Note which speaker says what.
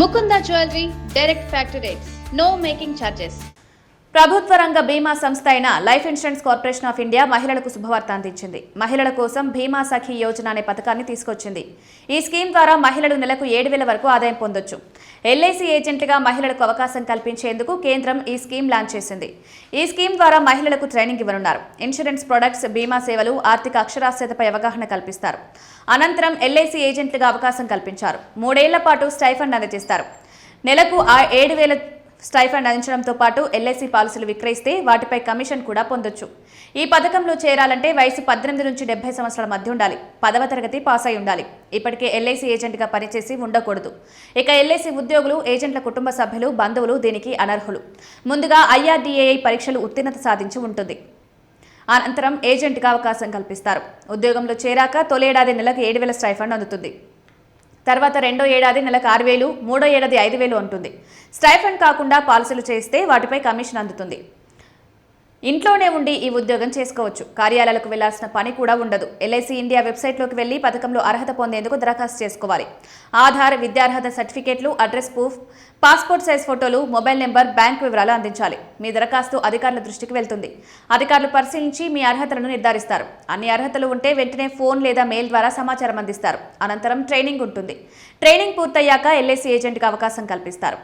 Speaker 1: Mukunda Jewelry, direct factory rates, no making charges.
Speaker 2: ప్రభుత్వ రంగ బీమా సంస్థ అయిన life insurance corporation of India మహిళలకు శుభవార్త అందించింది. మహిళల కోసం బీమా సఖీ యోజన అనే పథకాన్ని తీసుకొచ్చింది. ఈ స్కీమ్ ద్వారా మహిళలు నెలకు 7,000 వరకు ఆదాయం పొందొచ్చు. ఎల్ఐసి ఏజెంట్లుగా మహిళలకు అవకాశం కల్పించేందుకు కేంద్రం ఈ స్కీమ్ లాంచ్ చేసింది. ఈ స్కీమ్ ద్వారా మహిళలకు ట్రైనింగ్ ఇవ్వనున్నారు. ఇన్సూరెన్స్ ప్రొడక్ట్స్, బీమా సేవలు, ఆర్థిక అక్షరాస్యతపై అవగాహన కల్పిస్తారు. అనంతరం ఎల్ఐసి ఏజెంట్లుగా అవకాశం కల్పించారు. 3 ఏళ్ల పాటు స్టైఫండ్ అందజేస్తారు. నెలకు 7,000 స్టైఫండ్ అందించడంతో పాటు ఎల్ఐసి పాలసీలు విక్రయిస్తే వాటిపై కమిషన్ కూడా పొందొచ్చు. ఈ పథకంలో చేరాలంటే వయసు 18 నుంచి 70 సంవత్సరాల మధ్య ఉండాలి. 10వ తరగతి పాస్ అయి ఉండాలి. ఇప్పటికే ఎల్ఐసి ఏజెంట్గా పనిచేసి ఉండకూడదు. ఇక ఎల్ఐసి ఉద్యోగులు, ఏజెంట్ల కుటుంబ సభ్యులు, బంధువులు దీనికి అనర్హులు. ముందుగా IRDAI పరీక్షలు ఉత్తీర్ణత సాధించి ఉంటుంది. అనంతరం ఏజెంట్గా అవకాశం కల్పిస్తారు. ఉద్యోగంలో చేరాక తొలి ఏడాది నెలకు 7,000 స్టైఫండ్ అందుతుంది. తర్వాత రెండో ఏడాది నెలకు 6,000, మూడో ఏడాది 5,000 ఉంటుంది. స్టైఫండ్ కాకుండా పాలసీలు చేస్తే వాటిపై కమిషన్ అందుతుంది. ఇంట్లోనే ఉండి ఈ ఉద్యోగం చేసుకోవచ్చు. కార్యాలయాలకు వెళ్లాల్సిన పని కూడా ఉండదు. ఎల్ఐసి ఇండియా వెబ్సైట్లోకి వెళ్లి పథకంలో అర్హత పొందేందుకు దరఖాస్తు చేసుకోవాలి. ఆధార్, విద్యార్హత సర్టిఫికేట్లు, అడ్రస్ ప్రూఫ్, పాస్పోర్ట్ సైజ్ ఫోటోలు, మొబైల్ నెంబర్, బ్యాంక్ వివరాలు అందించాలి. మీ దరఖాస్తు అధికారుల దృష్టికి వెళ్తుంది. అధికారులు పరిశీలించి మీ అర్హతలను నిర్ధారిస్తారు. అన్ని అర్హతలు ఉంటే వెంటనే ఫోన్ లేదా మెయిల్ ద్వారా సమాచారం అందిస్తారు. అనంతరం ట్రైనింగ్ ఉంటుంది. ట్రైనింగ్ పూర్తయ్యాక ఎల్ఐసి ఏజెంట్గా అవకాశం కల్పిస్తారు.